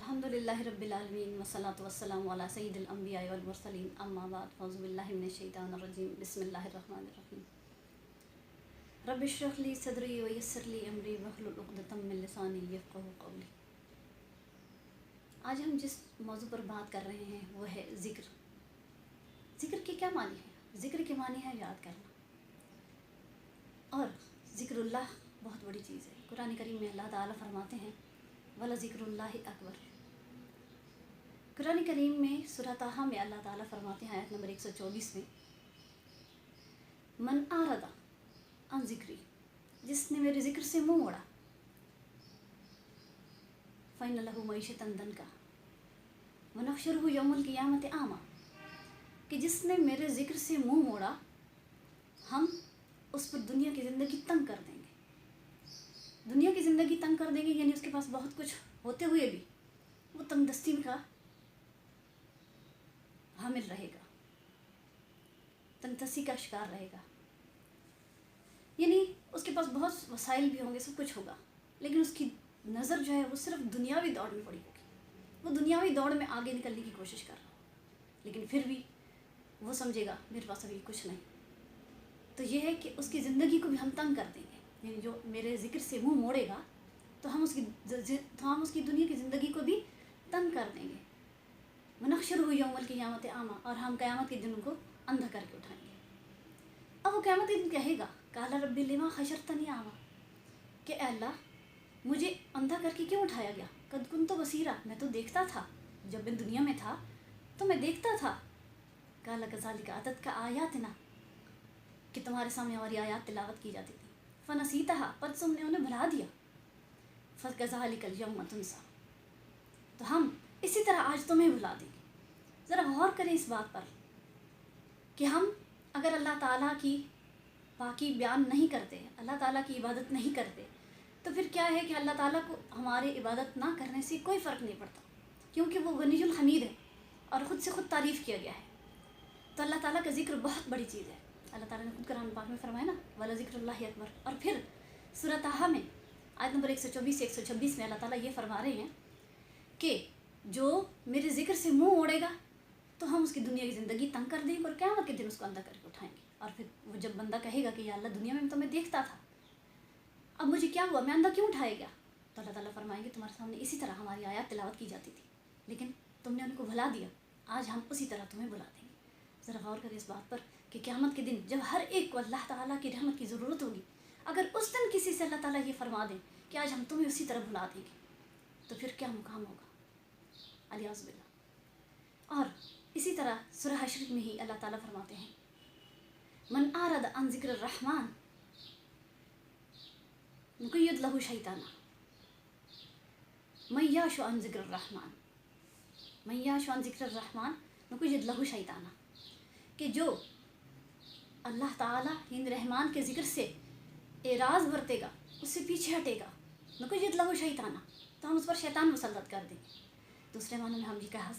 अल्हम्दुलिल्लाहि रब्बिल आलमीन वस्सलातु वस्सलामु अला सय्यिदिल अंबिया वल मुरसलीन अम्मा बाद फ़अऊज़ु बिल्लाहि मिनश शैतानिर रजीम बिस्मिल्लाहिर रहमानिर रहीम रब्बि इश्रह ली सदरी व यस्सिर ली अमरी वहलुल उक़दतम मिन लिसानी यफ़क़हू क़ौली। आज हम जिस मौजू पर बात कर रहे हैं वो है ज़िक्र। ज़िक्र के क्या मानी है? ज़िक्र के मानी है याद करना, और ज़िक्रुल्लाह बहुत बड़ी चीज़ है। कुरान करीम में अल्लाह ताला फरमाते हैं वला ज़िक्रुल्लाहि अकबर। कुरान करीम में सूरह ताहा में अल्लाह ताला फरमाते हैं आयत नंबर 124 में, मन आरदा अन ज़िक्री, जिसने मेरे ज़िक्र से मुँह मोड़ा, फ़इन्न लहू मईशतन दनका व नहशुरुहु यौमल क़ियामति आमा, कि जिसने मेरे ज़िक्र से मुँह मोड़ा हम उस पर दुनिया की ज़िंदगी तंग कर देंगे। दुनिया की ज़िंदगी तंग कर देंगे यानी उसके पास बहुत कुछ होते हुए भी वो तंगदस्ती का हामिल रहेगा, तंगदस्ती का शिकार रहेगा। यानी उसके पास बहुत वसाइल भी होंगे, सब कुछ होगा, लेकिन उसकी नज़र जो है वो सिर्फ दुनियावी दौड़ में पड़ी होगी। वो दुनियावी दौड़ में आगे निकलने की कोशिश कर रहा है, लेकिन फिर भी वो समझेगा मेरे पास अभी कुछ नहीं। तो ये है कि उसकी ज़िंदगी को भी हम तंग कर देंगे। यानी जो मेरे ज़िक्र से मुँह मोड़ेगा तो हम उसकी दुनिया की ज़िंदगी को भी तंग कर देंगे। वनहशुरुहु यौमल क़ियामति आमा, और हम क़यामत के दिन उनको अंधा करके उठाएंगे। अब वो क़यामत के दिन कहेगा काला रब्बी लिमा हशरतनी आमा, कि अल्लाह मुझे अंधा करके क्यों उठाया गया? कद कुन्तु बसीरा, मैं तो देखता था, जब मैं दुनिया में था तो मैं देखता था। काला कज़ालिका अततका आयातिना, कि तुम्हारे सामने हमारी आयात तिलावत की जाती थी। फ़नसीतहा, पद तुमने उन्हें भुला दिया। फ़कज़ालिकल यौम तुनसा, तो हम इसी तरह आज तुम्हें भुला देंगे। ज़रा गौर करें इस बात पर कि हम अगर अल्लाह ताला की पाकी बयान नहीं करते, अल्लाह ताला की इबादत नहीं करते, तो फिर क्या है कि अल्लाह ताला को हमारी इबादत ना करने से कोई फ़र्क नहीं पड़ता, क्योंकि वो गनीजुल हमीद है और ख़ुद से ख़ुद तारीफ़ किया गया है। तो अल्लाह ताला का ज़िक्र बहुत बड़ी चीज़ है। अल्लाह ताला ने खुद कुरान पाक में फरमाया ना वला ज़िक्रुल्लाहि अकबर। और फिर सूरह ताहा में आयत नंबर 124 से 126 में अल्लाह ताला ये फरमा रहे हैं कि जो मेरे ज़िक्र से मुँह मोड़ेगा तो हम उसकी दुनिया की ज़िंदगी तंग कर देंगे और क़यामत के दिन उसको अंधा करके उठाएंगे। और फिर वो जब बंदा कहेगा कि या अल्लाह दुनिया में तो मैं देखता था, अब मुझे क्या हुआ, मैं अंधा क्यों उठाया गया? तो अल्लाह ताला फरमाएंगे तुम्हारे सामने इसी तरह हमारी आयत तिलावत की जाती थी, लेकिन तुमने उनको भुला दिया, आज हम उसी तरह तुम्हें भुला देंगे। ज़रा गौर करें इस बात पर कि क़यामत के दिन जब हर एक को अल्लाह ताला की रहमत की ज़रूरत होगी, अगर उस दिन किसी से अल्लाह ताला ये फरमा दें कि आज हम तुम्हें उसी तरह भुला देंगे, तो फिर क्या मुकाम होगा? अलियाज़ बिल्लाह। और इसी तरह सूरह हश्र में ही अल्लाह ताला फरमाते हैं मन आरद अन ज़िक्र रहमान नुक़य्यिद लहू शैताना मन याशु अन ज़िक्र रहमान, मन याशु अन ज़िक्र रहमान नुक़य्यिद लहू शैताना, कि जो अल्लाह ताला हिंद रहमान के ज़िक्र से एराज़ बरतेगा, उससे पीछे हटेगा, नुक़य्यिद लहू शैताना, तो हम उस पर शैतान मुसल्लत कर देंगे। दूसरे मानों में हम ये कह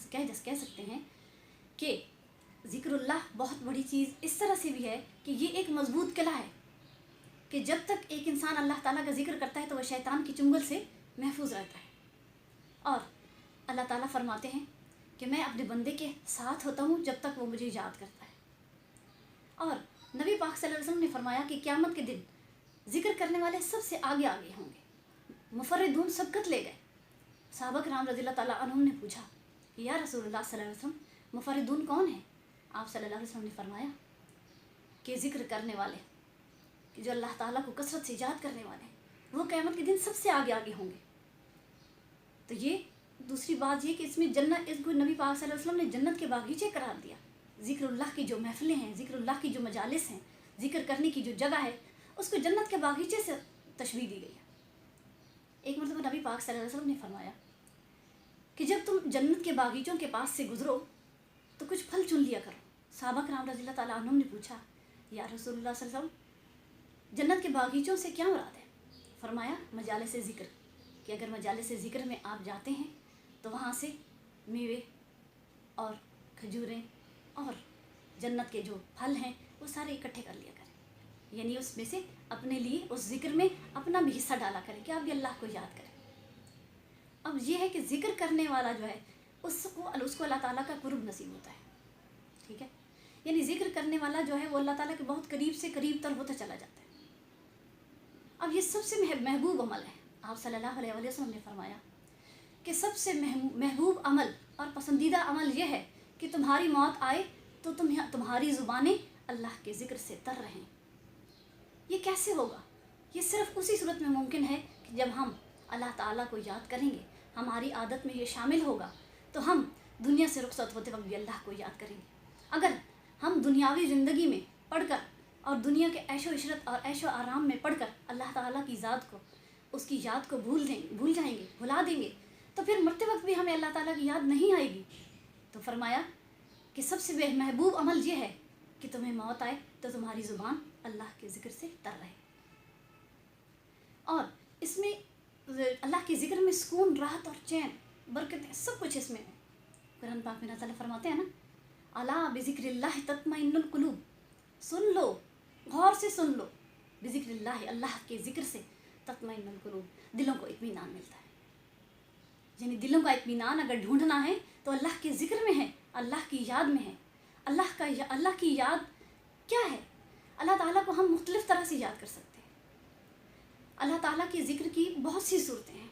सकते हैं कि ज़िक्रुल्लाह बहुत बड़ी चीज़ इस तरह से भी है कि ये एक मज़बूत किला है कि जब तक एक इंसान अल्लाह ताला का ज़िक्र करता है तो वह शैतान की चुंगल से महफूज रहता है। और अल्लाह ताला फरमाते हैं कि मैं अपने बंदे के साथ होता हूँ जब तक वो मुझे याद करता है। और नबी पाक सल्लल्लाहु अलैहि वसल्लम ने फरमाया कि क़यामत के दिन ज़िक्र करने वाले सबसे आगे आगे होंगे, मुफर्रिदून सबकत ले गए। सहाबा किराम रज़ियल्लाहु ताला अन्हुम ने पूछा कि या रसूलुल्लाह सल्लल्लाहु अलैहि वसल्लम, मुफर्रिदून कौन है? आप सल्लल्लाहु अलैहि वसल्लम ने फरमाया कि ज़िक्र करने वाले, कि जो अल्लाह ताला को कसरत से याद करने वाले, वो क़यामत के दिन सबसे आगे आगे होंगे। तो ये दूसरी बात ये कि इसमें जन्नत, इसको नबी पाक सल्लल्लाहु अलैहि वसल्लम ने जन्नत के बागीचे करार दिया। ज़िक्रुल्लाह की जो महफ़िलें हैं, ज़िक्रुल्लाह की जो मजालिस हैं, ज़िक्र करने की जो जगह है, उसको जन्नत के बागीचे से तशबीह दी गई है। एक मतलब नबी पाक सल्लल्लाहु अलैहि वसल्लम ने फरमाया कि जब तुम जन्नत के बागीचों के पास से गुजरो तो कुछ फल चुन लिया करो। सहाबा किराम रज़ियल्लाहु ताला अन्हुम ने पूछा या रसूलुल्लाह सल्लल्लाहु अलैहि वसल्लम, जन्नत के बागीचों से क्या मुराद है? फरमाया मजालिस ज़िक्र, कि अगर मजालिस ज़िक्र में आप जाते हैं तो वहाँ से मेवे और खजूरें और जन्नत के जो फल हैं वो सारे इकट्ठे कर लिया करें, यानी उसमें से अपने लिए उस ज़िक्र में अपना भी हिस्सा डाला करें कि आप भी अल्लाह को याद करें। अब اب یہ ہے کہ ذکر کرنے والا جو ہے اس کو اللہ تعالیٰ کا قرب نصیب ہوتا ہے. ٹھیک ہے، یعنی ذکر کرنے والا جو ہے وہ اللہ تعالیٰ کے بہت قریب سے قریب تر ہوتا چلا جاتا ہے. اب یہ سب سے محبوب عمل ہے. آپ صلی اللہ علیہ وسلم نے فرمایا کہ سب سے محبوب عمل اور پسندیدہ عمل یہ ہے کہ تمہاری موت آئے تو تمہاری زبانیں اللہ کے ذکر سے تر رہیں. یہ کیسے ہوگا؟ یہ صرف اسی صورت میں ممکن ہے کہ جب ہم اللہ تعالیٰ کو یاد کریں گے. ہماری عادت میں یہ شامل ہوگا تو ہم دنیا سے رخصت ہوتے وقت بھی اللہ کو یاد کریں گے. اگر ہم دنیاوی زندگی میں پڑھ کر اور دنیا کے عیش و عشرت اور عیش و آرام میں پڑھ کر اللہ تعالیٰ کی ذات کو، اس کی یاد کو بھول جائیں گے، بھلا دیں گے، تو پھر مرتے وقت بھی ہمیں اللہ تعالیٰ کی یاد نہیں آئے گی. تو فرمایا کہ سب سے محبوب عمل یہ ہے کہ تمہیں موت آئے تو تمہاری زبان اللہ کے ذکر سے تر رہے. اور اس میں اللہ کے ذکر میں سکون، راحت اور چین، برکتیں، سب کچھ اس میں ہے. قرآن پاک میں اللہ تعالیٰ فرماتے ہیں نا، الا بذکر اللہ تطمئن القلوب. سن لو، غور سے سن لو، بذکر اللہ، اللہ کے ذکر سے تطمئن القلوب، دلوں کو اطمینان ملتا ہے. یعنی دلوں کا اطمینان اگر ڈھونڈنا ہے تو اللہ کے ذکر میں ہے، اللہ کی یاد میں ہے. اللہ کی یاد کیا ہے؟ اللہ تعالیٰ کو ہم مختلف طرح سے یاد کر سکتے ہیں. اللہ تعالیٰ کے ذکر کی بہت سی صورتیں ہیں.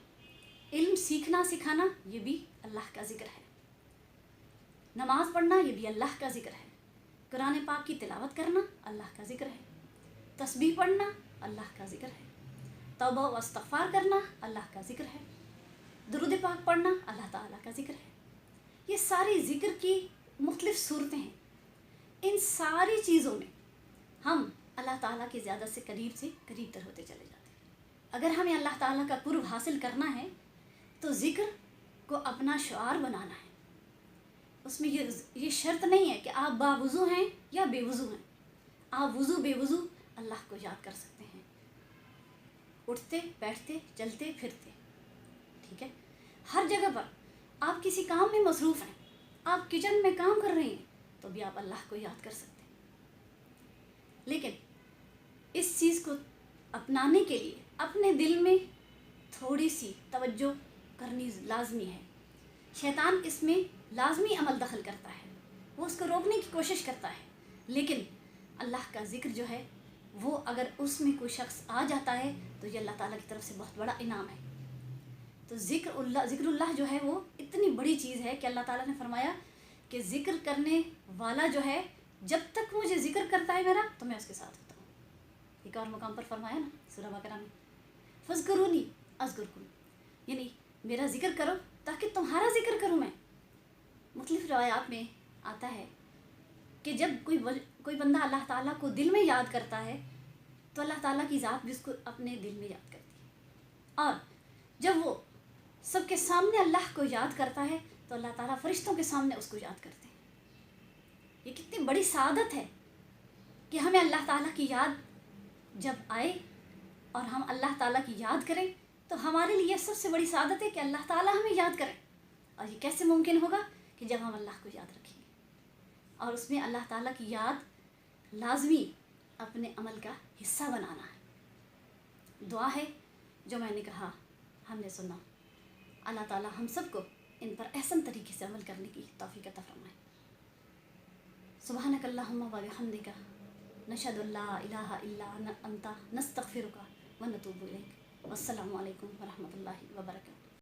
علم سیکھنا سکھانا یہ بھی اللہ کا ذکر ہے. نماز پڑھنا یہ بھی اللہ کا ذکر ہے. قرآن پاک کی تلاوت کرنا اللہ کا ذکر ہے. تسبیح پڑھنا اللہ کا ذکر ہے. توبہ و استغفار کرنا اللہ کا ذکر ہے. درود پاک پڑھنا اللہ تعالیٰ کا ذکر ہے. یہ ساری ذکر کی مختلف صورتیں ہیں. ان ساری چیزوں میں ہم اللہ تعالیٰ کے زیادہ سے قریب تر ہوتے چلے جاتے ہیں. اگر ہمیں اللہ تعالیٰ کا قرب حاصل کرنا ہے تو ذکر کو اپنا شعار بنانا ہے. اس میں یہ شرط نہیں ہے کہ آپ باوضو ہیں یا بے وضو ہیں. آپ وضو بے وضو اللہ کو یاد کر سکتے ہیں، اٹھتے بیٹھتے چلتے پھرتے. ٹھیک ہے، ہر جگہ پر آپ کسی کام میں مصروف ہیں، آپ کچن میں کام کر رہے ہیں تو بھی آپ اللہ کو یاد کر سکتے ہیں. لیکن اس چیز کو اپنانے کے لیے اپنے دل میں تھوڑی سی توجہ کرنی لازمی ہے. شیطان اس میں لازمی عمل دخل کرتا ہے، وہ اس کو روکنے کی کوشش کرتا ہے. لیکن اللہ کا ذکر جو ہے وہ اگر اس میں کوئی شخص آ جاتا ہے تو یہ اللہ تعالیٰ کی طرف سے بہت بڑا انعام ہے. تو ذکر اللہ جو ہے وہ اتنی بڑی چیز ہے کہ اللہ تعالیٰ نے فرمایا کہ ذکر کرنے والا جو ہے جب تک مجھے ذکر کرتا ہے میرا تو میں اس کے ساتھ ہوتا ہوں. ایک اور مقام پر فرمایا نا سورہ بقرہ میں، فاذکرونی اذکرکم، یعنی میرا ذکر کرو تاکہ تمہارا ذکر کروں میں. مختلف روایات میں آتا ہے کہ جب کوئی بندہ اللہ تعالیٰ کو دل میں یاد کرتا ہے تو اللہ تعالیٰ کی ذات بھی اس کو اپنے دل میں یاد کرتی ہے. اور جب وہ سب کے سامنے اللہ کو یاد کرتا ہے تو اللہ تعالیٰ فرشتوں کے سامنے اس کو یاد کرتے ہیں. یہ کتنی بڑی سعادت ہے کہ ہمیں اللہ تعالیٰ کی یاد جب آئے اور ہم اللہ تعالیٰ کی یاد کریں تو ہمارے لیے سب سے بڑی سعادت ہے کہ اللہ تعالیٰ ہمیں یاد کریں. اور یہ کیسے ممکن ہوگا؟ کہ جب ہم اللہ کو یاد رکھیں گے. اور اس میں اللہ تعالیٰ کی یاد لازمی اپنے عمل کا حصہ بنانا ہے. دعا ہے جو میں نے کہا، ہم نے سنا، اللہ تعالیٰ ہم سب کو ان پر احسن طریقے سے عمل کرنے کی توفیق عطا فرمائے. سبحانک اللہم و بحمدک، نشہد ان لا الہ الا انت، نستغفرک و نتوب الیک. والسلام علیکم ورحمۃ اللہ وبرکاتہ.